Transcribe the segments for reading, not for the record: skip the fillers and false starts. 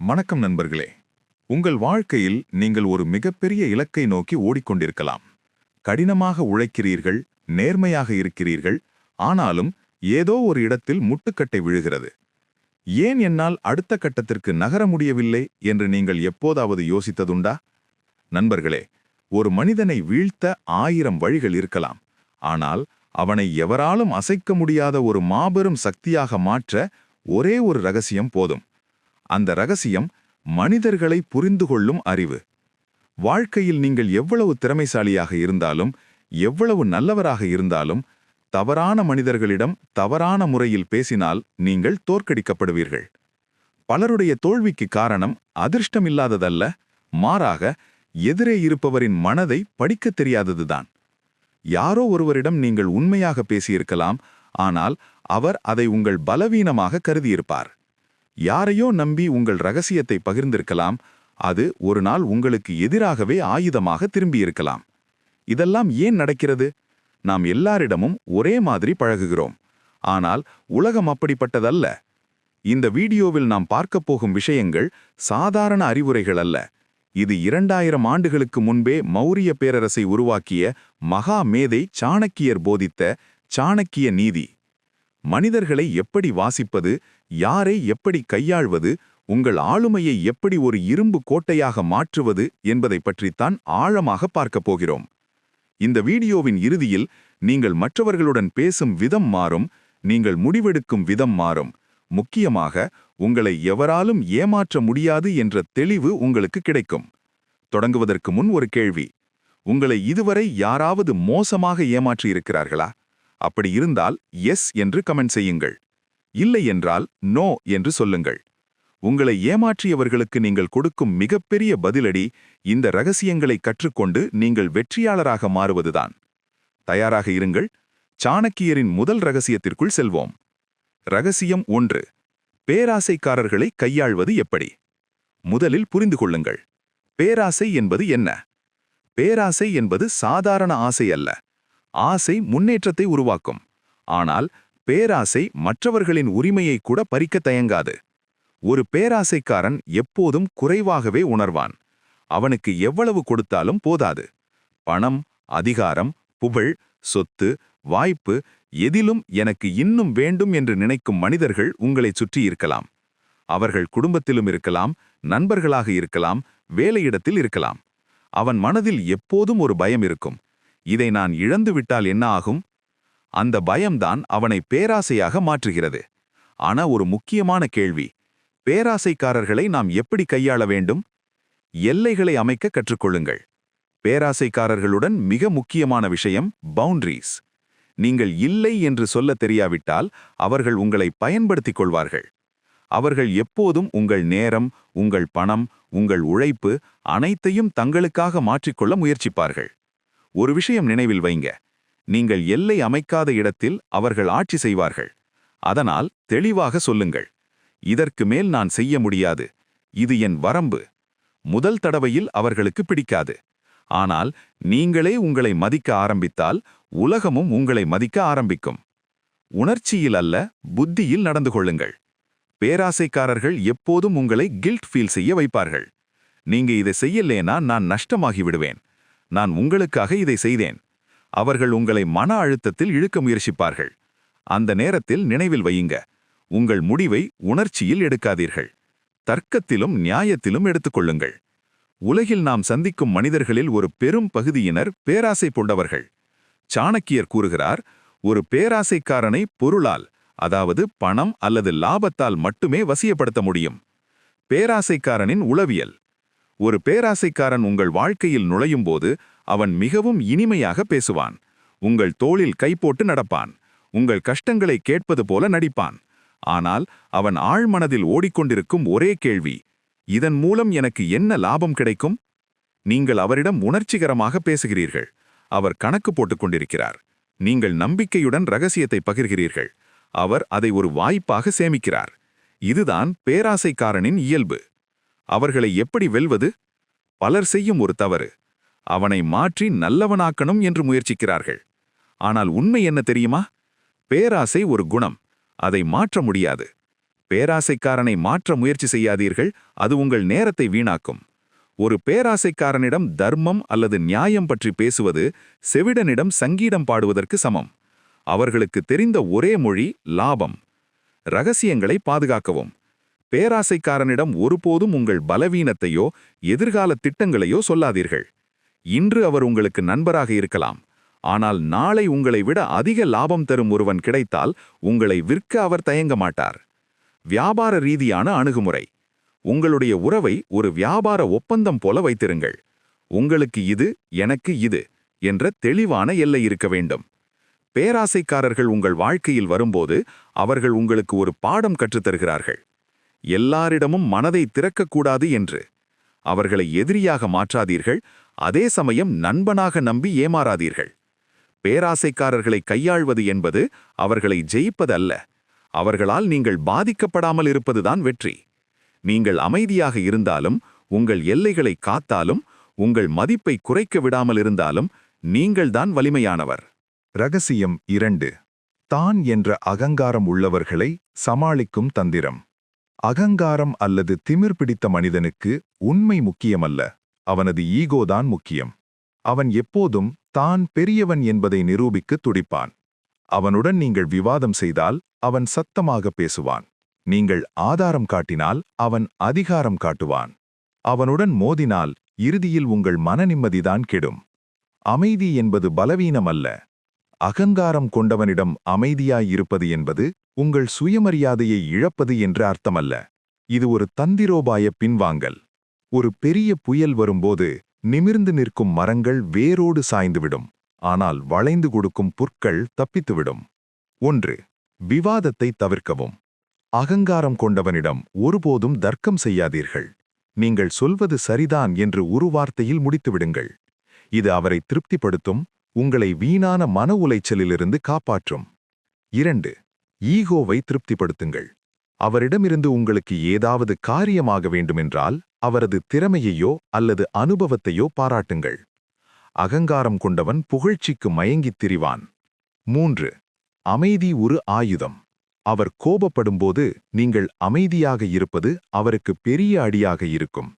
வணக்கம் நண்பர்களே. உங்கள் வாழ்க்கையில் நீங்கள் ஒரு மிகப்பெரிய இலக்கை நோக்கி ஓடிக்கொண்டிருக்கலாம். கடினமாக உழைக்கிறீர்கள், நேர்மையாக இருக்கிறீர்கள், ஆனாலும் ஏதோ ஒரு இடத்தில் முட்டுக்கட்டை விழுகிறது. ஏன் என்னால் அடுத்த கட்டத்திற்கு நகர முடியவில்லை என்று நீங்கள் எப்போதாவது யோசித்ததுண்டா? நண்பர்களே, ஒரு மனிதனை வீழ்த்த 1000 வழிகள் இருக்கலாம். ஆனால் அவனை எவராலும் அசைக்க முடியாத ஒரு மாபெரும் சக்தியாக மாற்ற ஒரே ஒரு ரகசியம் போதும். அந்த ரகசியம் மனிதர்களை புரிந்து கொள்ளும் அறிவு. வாழ்க்கையில் நீங்கள் எவ்வளவு திறமைசாலியாக இருந்தாலும், எவ்வளவு நல்லவராக இருந்தாலும், தவறான மனிதர்களிடம் தவறான முறையில் பேசினால் நீங்கள் தோற்கடிக்கப்படுவீர்கள். பலருடைய தோல்விக்கு காரணம் அதிர்ஷ்டமில்லாததல்ல, மாறாக எதிரே இருப்பவரின் மனதை படிக்கத் தெரியாததுதான். யாரோ ஒருவரிடம் நீங்கள் உண்மையாக பேசியிருக்கலாம், ஆனால் அவர் அதை உங்கள் பலவீனமாக கருதியிருப்பார். யாரையோ நம்பி உங்கள் ரகசியத்தை பகிர்ந்திருக்கலாம், அது ஒரு நாள் உங்களுக்கு எதிராகவே ஆயுதமாக திரும்பியிருக்கலாம். இதெல்லாம் ஏன் நடக்கிறது? நாம் எல்லாரிடமும் ஒரே மாதிரி பழகுகிறோம். ஆனால் உலகம் அப்படிப்பட்டதல்ல. இந்த வீடியோவில் நாம் பார்க்கப் போகும் விஷயங்கள் சாதாரண அறிவுரைகள் அல்ல. இது 2000 ஆண்டுகளுக்கு முன்பே மௌரிய பேரரசை உருவாக்கிய மகா மேதை சாணக்கியர் போதித்த சாணக்கிய நீதி. மனிதர்களை எப்படி வாசிப்பது, யாரை எப்படி கையாள்வது, உங்கள் ஆளுமையை எப்படி ஒரு இரும்பு கோட்டையாக மாற்றுவது என்பதை பற்றித்தான் ஆழமாக பார்க்கப் போகிறோம். இந்த வீடியோவின் இறுதியில் நீங்கள் மற்றவர்களுடன் பேசும் விதம் மாறும், நீங்கள் முடிவெடுக்கும் விதம் மாறும். முக்கியமாக உங்களை எவராலும் ஏமாற்ற முடியாது என்ற தெளிவு உங்களுக்கு கிடைக்கும். தொடங்குவதற்கு முன் ஒரு கேள்வி. உங்களை இதுவரை யாராவது மோசமாக ஏமாற்றி இருக்கிறார்களா? அப்படி இருந்தால் எஸ் என்று கமெண்ட் செய்யுங்கள். இல்லை என்றால் நோ என்று சொல்லுங்கள். உங்களை ஏமாற்றியவர்களுக்கு நீங்கள் கொடுக்கும் மிகப்பெரிய பதிலடி இந்த ரகசியங்களை கற்றுக்கொண்டு நீங்கள் வெற்றியாளராக மாறுவதுதான். தயாராக இருங்கள். சாணக்கியரின் முதல் ரகசியத்திற்குள் செல்வோம். ரகசியம் 1. பேராசைக்காரர்களை கையாள்வது எப்படி? முதலில் புரிந்து கொள்ளுங்கள். பேராசை என்பது என்ன? பேராசை என்பது சாதாரண ஆசை அல்ல. ஆசை முன்னேற்றத்தை உருவாக்கும். ஆனால் பேராசை மற்றவர்களின் உரிமையை கூட பறிக்க தயங்காது. ஒரு பேராசைக்காரன் எப்போதும் குறைவாகவே உணர்வான். அவனுக்கு எவ்வளவு கொடுத்தாலும் போதாது. பணம், அதிகாரம், புகழ், சொத்து, வாய்ப்பு, எதிலும் எனக்கு இன்னும் வேண்டும் என்று நினைக்கும் மனிதர்கள் உங்களைச் சுற்றி இருக்கலாம். அவர்கள் குடும்பத்திலும் இருக்கலாம், நண்பர்களாக இருக்கலாம், வேலையிடத்தில் இருக்கலாம். அவன் மனதில் எப்போதும் ஒரு பயம் இருக்கும். இதை நான் இழந்துவிட்டால் என்ன ஆகும்? அந்த பயம்தான் அவனை பேராசையாக மாற்றுகிறது. ஆனா ஒரு முக்கியமான கேள்வி. பேராசைக்காரர்களை நாம் எப்படி கையாள வேண்டும்? எல்லைகளை அமைக்க கற்றுக்கொள்ளுங்கள். பேராசைக்காரர்களுடன் மிக முக்கியமான விஷயம் பவுண்டரிஸ். நீங்கள் இல்லை என்று சொல்ல தெரியாவிட்டால் அவர்கள் உங்களை பயன்படுத்திக் கொள்வார்கள். அவர்கள் எப்போதும் உங்கள் நேரம், உங்கள் பணம், உங்கள் உழைப்பு அனைத்தையும் தங்களுக்காக மாற்றிக்கொள்ள முயற்சிப்பார்கள். ஒரு விஷயம் நினைவில் வைங்க. நீங்கள் எல்லை அமைக்காத இடத்தில் அவர்கள் ஆட்சி செய்வார்கள். அதனால் தெளிவாக சொல்லுங்கள். இதற்கு மேல் நான் செய்ய முடியாது. இது என் வரம்பு. முதல் தடவையில் அவர்களுக்கு பிடிக்காது. ஆனால் நீங்களே உங்களை மதிக்க ஆரம்பித்தால் உலகமும் உங்களை மதிக்க ஆரம்பிக்கும். உணர்ச்சியில் அல்ல, புத்தியில் நடந்து கொள்ளுங்கள். பேராசைக்காரர்கள் எப்போதும் உங்களை கில்ட் ஃபீல் செய்ய வைப்பார்கள். நீங்க இதை செய்யலேனா நான் நஷ்டமாகி விடுவேன். நான் உங்களுக்காக இதை செய்தேன். அவர்கள் உங்களை மன அழுத்தத்தில் இழுக்க முயற்சிப்பார்கள். அந்த நேரத்தில் நினைவில் வையுங்க. உங்கள் முடிவை உணர்ச்சியில் எடுக்காதீர்கள். தர்க்கத்திலும் நியாயத்திலும் எடுத்துக்கொள்ளுங்கள். உலகில் நாம் சந்திக்கும் மனிதர்களில் ஒரு பெரும் பகுதியினர் பேராசை கொண்டவர்கள். சாணக்கியர் கூறுகிறார், ஒரு பேராசைக்காரனை பொருளால், அதாவது பணம் அல்லது லாபத்தால் மட்டுமே வசியப்படுத்த முடியும். பேராசைக்காரனின் உளவியல். ஒரு பேராசைக்காரன் உங்கள் வாழ்க்கையில் நுழையும் போது அவன் மிகவும் இனிமையாக பேசுவான். உங்கள் தோளில் கை போட்டு நடப்பான். உங்கள் கஷ்டங்களை கேட்பது போல நடிப்பான். ஆனால் அவன் ஆழ்மனதில் ஓடிக்கொண்டிருக்கும் ஒரே கேள்வி, இதன் மூலம் எனக்கு என்ன லாபம் கிடைக்கும்? நீங்கள் அவரிடம் உணர்ச்சிகரமாக பேசுகிறீர்கள். அவர் கணக்கு போட்டுக் கொண்டிருக்கிறார். நீங்கள் நம்பிக்கையுடன் ரகசியத்தை பகிர்கிறீர்கள். அவர் அதை ஒரு வாய்ப்பாக சேமிக்கிறார். இதுதான் பேராசைக்காரனின் இயல்பு. அவர்களை எப்படி வெல்வது? பலர் செய்யும் ஒரு தவறு. அவனை மாற்றி நல்லவனாக்கணும் என்று முயற்சிக்கிறார்கள். ஆனால் உண்மை என்ன தெரியுமா? பேராசை ஒரு குணம். அதை மாற்ற முடியாது. பேராசைக்காரனை மாற்ற முயற்சி செய்யாதீர்கள், அது உங்கள் நேரத்தை வீணாக்கும். ஒரு பேராசைக்காரனிடம் தர்மம் அல்லது நியாயம் பற்றி பேசுவது செவிடனிடம் சங்கீதம் பாடுவதற்கு சமம். அவர்களுக்கு தெரிந்த ஒரே மொழி லாபம். ரகசியங்களை பாதுகாக்கவும். பேராசைக்காரனிடம் ஒருபோதும் உங்கள் பலவீனத்தையோ எதிர்கால திட்டங்களையோ சொல்லாதீர்கள். இன்று அவர் உங்களுக்கு நண்பராக இருக்கலாம், ஆனால் நாளை உங்களை விட அதிக லாபம் தரும் ஒருவன் கிடைத்தால் உங்களை விற்க அவர் தயங்க மாட்டார். வியாபார ரீதியான அணுகுமுறை. உங்களுடைய உறவை ஒரு வியாபார ஒப்பந்தம் போல வைத்திருங்கள். உங்களுக்கு இது, எனக்கு இது என்ற தெளிவான எல்லை இருக்க வேண்டும். பேராசைக்காரர்கள் உங்கள் வாழ்க்கையில் வரும்போது அவர்கள் உங்களுக்கு ஒரு பாடம் கற்றுத்தருகிறார்கள். எல்லாரிடமும் மனதை திறக்கக்கூடாது என்று. அவர்களை எதிரியாக மாற்றாதீர்கள், அதே சமயம் நண்பனாக நம்பி ஏமாறாதீர்கள். பேராசைக்காரர்களை கையாள்வது என்பது அவர்களை ஜெயிப்பதல்ல, அவர்களால் நீங்கள் பாதிக்கப்படாமல் இருப்பதுதான் வெற்றி. நீங்கள் அமைதியாக இருந்தாலும், உங்கள் எல்லைகளை காத்தாலும், உங்கள் மதிப்பை குறைக்க விடாமல் இருந்தாலும் நீங்கள்தான் வலிமையானவர். ரகசியம் 2. தான் என்ற அகங்காரம் உள்ளவர்களை சமாளிக்கும் தந்திரம். அகங்காரம் அல்லது திமிர் பிடித்த மனிதனுக்கு உண்மை முக்கியமல்ல, அவனது ஈகோதான் முக்கியம். அவன் எப்போதும் தான் பெரியவன் என்பதை நிரூபிக்க துடிப்பான். அவனுடன் நீங்கள் விவாதம் செய்தால் அவன் சத்தமாக பேசுவான். நீங்கள் ஆதாரம் காட்டினால் அவன் அதிகாரம் காட்டுவான். அவனுடன் மோதினால் இறுதியில் உங்கள் மனநிம்மதிதான் கெடும். அமைதி என்பது பலவீனம் அல்ல. அகங்காரம் கொண்டவனிடம் அமைதியாயிருப்பது என்பது உங்கள் சுயமரியாதையை இழப்பது என்று அர்த்தமல்ல. இது ஒரு தந்திரோபாய பின்வாங்கல். ஒரு பெரிய புயல் வரும்போது நிமிர்ந்து நிற்கும் மரங்கள் வேரோடு சாய்ந்துவிடும், ஆனால் வளைந்து கொடுக்கும் புற்கள் தப்பித்துவிடும். 1. விவாதத்தை தவிர்க்கவும். அகங்காரம் கொண்டவனிடம் ஒருபோதும் தர்க்கம் செய்யாதீர்கள். நீங்கள் சொல்வது சரிதான் என்று ஒரு வார்த்தையில் முடித்துவிடுங்கள். இது அவரை திருப்திப்படுத்தும், உங்களை வீணான மன உளைச்சலிலிருந்து காப்பாற்றும். 2. ஈகோவை திருப்திப்படுத்துங்கள். அவரிடமிருந்து உங்களுக்கு ஏதாவது காரியமாக வேண்டுமென்றால் அவரது திறமையையோ அல்லது அனுபவத்தையோ பாராட்டுங்கள். அகங்காரம் கொண்டவன் புகழ்ச்சிக்கு மயங்கித் திரிவான். 3. அமைதி ஒரு ஆயுதம். அவர் கோபப்படும்போது நீங்கள் அமைதியாக இருப்பது அவருக்கு பெரிய அடியாக இருக்கும்.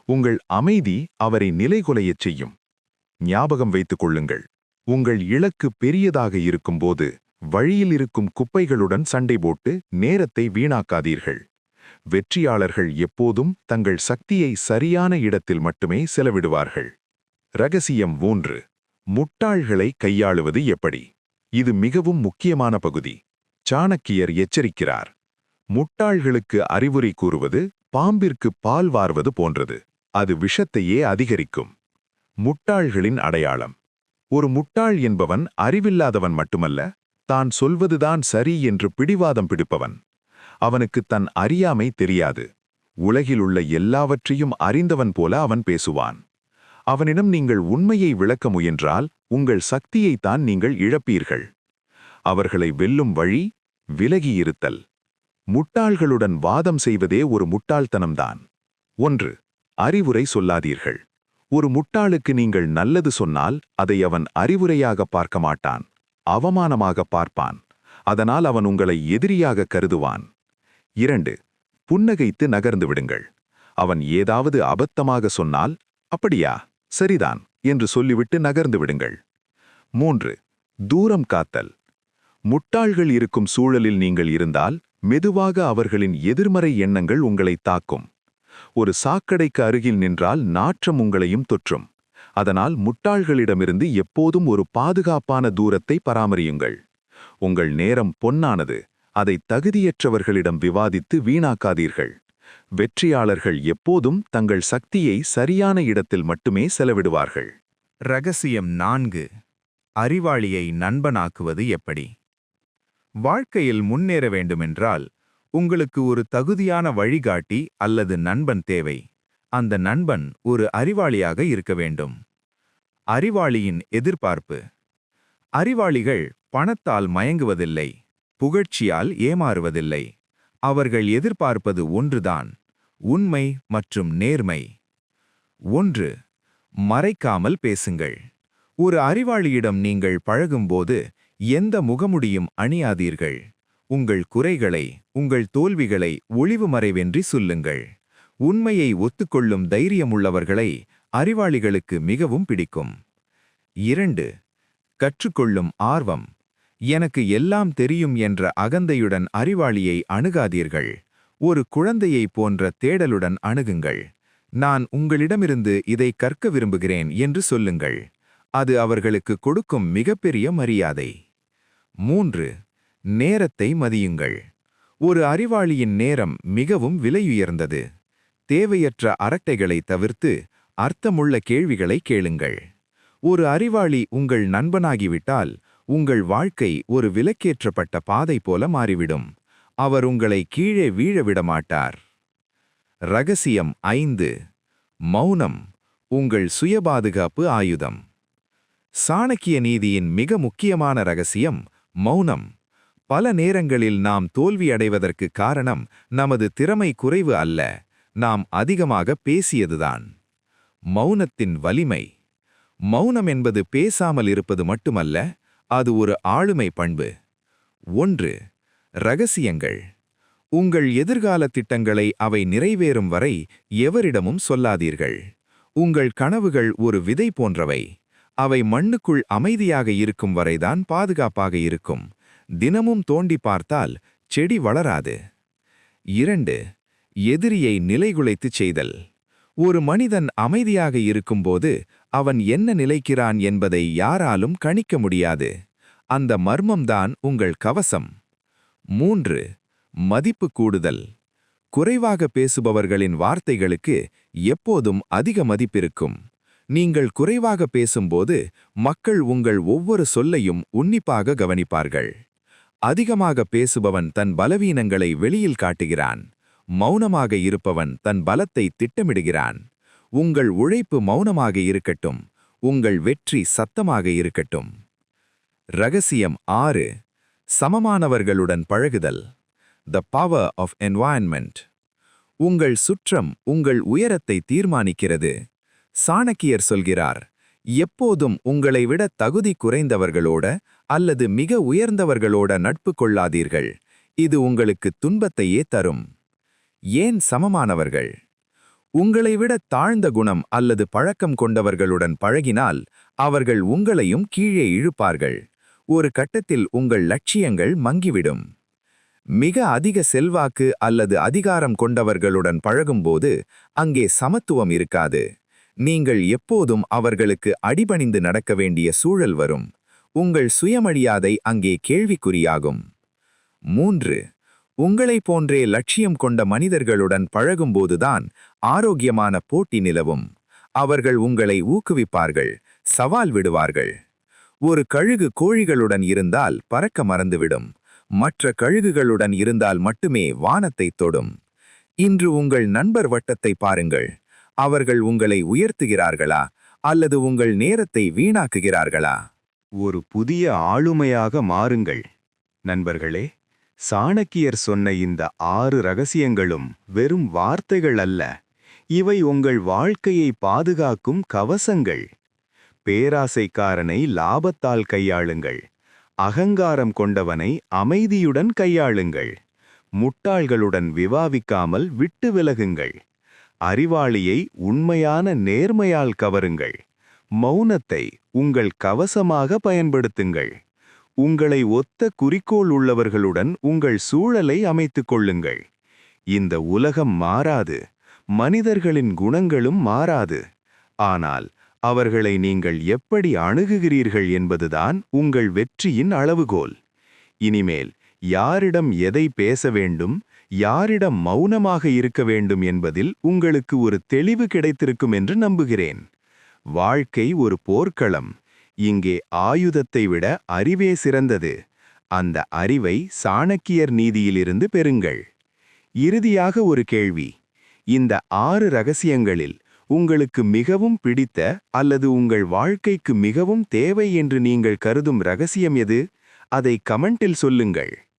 உங்கள் அமைதி அவரை நிலைகுலையச் செய்யும். ஞாபகம் வைத்துக் கொள்ளுங்கள், உங்கள் இலக்கு பெரியதாக இருக்கும்போது வழியில் இருக்கும் குப்பைகளுடன் சண்டை போட்டு நேரத்தை வீணாக்காதீர்கள். வெற்றியாளர்கள் எப்போதும் தங்கள் சக்தியை சரியான இடத்தில் மட்டுமே செலவிடுவார்கள். ரகசியம் 3. முட்டாள்களை கையாளுவது எப்படி? இது மிகவும் முக்கியமான பகுதி. சாணக்கியர் எச்சரிக்கிறார். முட்டாள்களுக்கு அறிவுரை கூறுவது பாம்பிற்கு பால் வார்வது போன்றது. அது விஷத்தையே அதிகரிக்கும். முட்டாள்களின் அடையாளம். ஒரு முட்டாள் என்பவன் அறிவில்லாதவன் மட்டுமல்ல, தான் சொல்வதுதான் சரி என்று பிடிவாதம் பிடிப்பவன். அவனுக்கு தன் அறியாமை தெரியாது. உலகிலுள்ள எல்லாவற்றையும் அறிந்தவன் போல அவன் பேசுவான். அவனிடம் நீங்கள் உண்மையை விளக்க முயன்றால் உங்கள் சக்தியைத்தான் நீங்கள் இழப்பீர்கள். அவர்களை வெல்லும் வழி விலகியிருத்தல். முட்டாள்களுடன் வாதம் செய்வதே ஒரு முட்டாள்தனம்தான். 1. அறிவுரை சொல்லாதீர்கள். ஒரு முட்டாளுக்கு நீங்கள் நல்லது சொன்னால் அதை அவன் அறிவுரையாக பார்க்க மாட்டான், அவமானமாக பார்ப்பான். அதனால் அவன் உங்களை எதிரியாக கருதுவான். 2. புன்னகைத்து நகர்ந்து விடுங்கள். அவன் ஏதாவது அபத்தமாக சொன்னால், அப்படியா, சரிதான் என்று சொல்லிவிட்டு நகர்ந்து விடுங்கள். 3. தூரம் காத்தல். முட்டாள்கள் இருக்கும் சூழலில் நீங்கள் இருந்தால் மெதுவாக அவர்களின் எதிர்மறை எண்ணங்கள் உங்களை தாக்கும். ஒரு சாக்கடைக்கு அருகில் நின்றால் நாற்றம் உங்களையும் தொற்றும். அதனால் முட்டாள்களிடமிருந்து எப்போதும் ஒரு பாதுகாப்பான தூரத்தை பராமரியுங்கள். உங்கள் நேரம் பொன்னானது, அதை தகுதியற்றவர்களிடம் விவாதித்து வீணாக்காதீர்கள். வெற்றியாளர்கள் எப்போதும் தங்கள் சக்தியை சரியான இடத்தில் மட்டுமே செலவிடுவார்கள். ரகசியம் 4. அறிவாளியை நண்பனாக்குவது எப்படி? வாழ்க்கையில் முன்னேற வேண்டுமென்றால் உங்களுக்கு ஒரு தகுதியான வழிகாட்டி அல்லது நண்பன் தேவை. அந்த நண்பன் ஒரு அறிவாளியாக இருக்க வேண்டும். அறிவாளியின் எதிர்பார்ப்பு. அறிவாளிகள் பணத்தால் மயங்குவதில்லை, புகழ்ச்சியால் ஏமாறுவதில்லை. அவர்கள் எதிர்பார்ப்பது ஒன்றுதான்: உண்மை மற்றும் நேர்மை. 1. மறைக்காமல் பேசுங்கள். ஒரு அறிவாளியிடம் நீங்கள் பழகும்போது எந்த முகமுடியும் அணியாதீர்கள். உங்கள் குறைகளை, உங்கள் தோல்விகளை ஒளிவு மறைவின்றி சொல்லுங்கள். உண்மையை ஒத்துக்கொள்ளும் தைரியமுள்ளவர்களை அறிவாளிகளுக்கு மிகவும் பிடிக்கும். 2. கற்றுக்கொள்ளும் ஆர்வம். எனக்கு எல்லாம் தெரியும் என்ற அகந்தையுடன் அறிவாளியை அணுகாதீர்கள். ஒரு குழந்தையைப் போன்ற தேடலுடன் அணுகுங்கள். நான் உங்களிடமிருந்து இதை கற்க விரும்புகிறேன் என்று சொல்லுங்கள். அது அவர்களுக்கு கொடுக்கும் மிகப்பெரிய மரியாதை. 3. நேரத்தை மதியுங்கள். ஒரு அறிவாளியின் நேரம் மிகவும் விலையுயர்ந்தது. தேவையற்ற அரட்டைகளை தவிர்த்து அர்த்தமுள்ள கேள்விகளை கேளுங்கள். ஒரு அறிவாளி உங்கள் நண்பனாகிவிட்டால் உங்கள் வாழ்க்கை ஒரு விலக்கேற்றப்பட்ட பாதை போல மாறிவிடும். அவர் உங்களை கீழே வீழ விடமாட்டார். ரகசியம் 5. மௌனம் உங்கள் சுயபாதுகாப்பு ஆயுதம். சாணக்கிய நீதியின் மிக முக்கியமான ரகசியம் மௌனம். பல நேரங்களில் நாம் தோல்வியடைவதற்கு காரணம் நமது திறமை குறைவு அல்ல, நாம் அதிகமாக பேசியதுதான். மௌனத்தின் வலிமை. மௌனம் என்பது பேசாமல் இருப்பது மட்டுமல்ல, அது ஒரு ஆளுமை பண்பு. 1. ரகசியங்கள். உங்கள் எதிர்கால திட்டங்களை அவை நிறைவேறும் வரை எவரிடமும் சொல்லாதீர்கள். உங்கள் கனவுகள் ஒரு விதை போன்றவை. அவை மண்ணுக்குள் அமைதியாக இருக்கும் வரைதான் பாதுகாப்பாக இருக்கும். தினமும் தோண்டி பார்த்தால் செடி வளராது. 2. எதிரியை நிலைகுலைத்துச் செய்தல். ஒரு மனிதன் அமைதியாக இருக்கும்போது அவன் என்ன நிலைக்கிறான் என்பதை யாராலும் கணிக்க முடியாது. அந்த மர்மம்தான் உங்கள் கவசம். 3. மதிப்பு கூடுதல். குறைவாக பேசுபவர்களின் வார்த்தைகளுக்கு எப்போதும் அதிக மதிப்பிருக்கும். நீங்கள் குறைவாக பேசும்போது மக்கள் உங்கள் ஒவ்வொரு சொல்லையும் உன்னிப்பாக கவனிப்பார்கள். அதிகமாக பேசுபவன் தன் பலவீனங்களை வெளியில் காட்டுகிறான். மௌனமாக இருப்பவன் தன் பலத்தை திட்டமிடுகிறான். உங்கள் உழைப்பு மௌனமாக இருக்கட்டும். உங்கள் வெற்றி சத்தமாக இருக்கட்டும். ரகசியம் 6. சமமானவர்களுடன் பழகுதல். The power of environment. உங்கள் சுற்றம் உங்கள் உயரத்தை தீர்மானிக்கிறது. சாணக்கியர் சொல்கிறார், எப்போதும் உங்களை விட தகுதி குறைந்தவர்களோட அல்லது மிக உயர்ந்தவர்களோட நட்பு கொள்ளாதீர்கள். இது உங்களுக்கு துன்பத்தையே தரும். ஏன் சமமானவர்கள்? உங்களை விட தாழ்ந்த குணம் அல்லது பழக்கம் கொண்டவர்களுடன் பழகினால் அவர்கள் உங்களையும் கீழே இழுப்பார்கள். ஒரு கட்டத்தில் உங்கள் லட்சியங்கள் மங்கிவிடும். மிக அதிக செல்வாக்கு அல்லது அதிகாரம் கொண்டவர்களுடன் பழகும்போது அங்கே சமத்துவம் இருக்காது. நீங்கள் எப்போதும் அவர்களுக்கு அடிபணிந்து நடக்க வேண்டிய சூழல் வரும். உங்கள் சுயமரியாதை அங்கே கேள்விக்குறியாகும். 3. உங்களைப் போன்றே லட்சியம் கொண்ட மனிதர்களுடன் பழகும்போதுதான் ஆரோக்கியமான போட்டி நிலவும். அவர்கள் உங்களை ஊக்குவிப்பார்கள், சவால் விடுவார்கள். ஒரு கழுகு கோழிகளுடன் இருந்தால் பறக்க மறந்துவிடும். மற்ற கழுகுகளுடன் இருந்தால் மட்டுமே வானத்தை தொடும். இன்று உங்கள் நண்பர் வட்டத்தை பாருங்கள். அவர்கள் உங்களை உயர்த்துகிறார்களா அல்லது உங்கள் நேரத்தை வீணாக்குகிறார்களா? ஒரு புதிய ஆளுமையாக மாறுங்கள். நண்பர்களே, சாணக்கியர் சொன்ன இந்த 6 ரகசியங்களும் வெறும் வார்த்தைகள் அல்ல. இவை உங்கள் வாழ்க்கையை பாதுகாக்கும் கவசங்கள். பேராசைக்காரனை லாபத்தால் கையாளுங்கள். அகங்காரம் கொண்டவனை அமைதியுடன் கையாளுங்கள். முட்டாள்களுடன் விவாதிக்காமல் விட்டு விலகுங்கள். அறிவாளியை உண்மையான நேர்மையால் கவருங்கள். மௌனத்தை உங்கள் கவசமாக பயன்படுத்துங்கள். உங்களை ஒத்த குறிக்கோள் உள்ளவர்களுடன் உங்கள் சூழலை அமைத்துக் கொள்ளுங்கள். இந்த உலகம் மாறாது, மனிதர்களின் குணங்களும் மாறாது. ஆனால் அவர்களை நீங்கள் எப்படி அணுகுகிறீர்கள் என்பதுதான் உங்கள் வெற்றியின் அளவுகோல். இனிமேல் யாரிடம் எதை பேச வேண்டும், யாரிடம் மௌனமாக இருக்க வேண்டும் என்பதில் உங்களுக்கு ஒரு தெளிவு கிடைத்திருக்கும் என்று நம்புகிறேன். வாழ்க்கை ஒரு போர்க்களம். இங்கே ஆயுதத்தை விட அறிவே சிறந்தது. அந்த அறிவை சாணக்கியர் நீதியிலிருந்து பெறுங்கள். இறுதியாக ஒரு கேள்வி. இந்த 6 ரகசியங்களில் உங்களுக்கு மிகவும் பிடித்த அல்லது உங்கள் வாழ்க்கைக்கு மிகவும் தேவை என்று நீங்கள் கருதும் ரகசியம் எது? அதை கமெண்டில் சொல்லுங்கள்.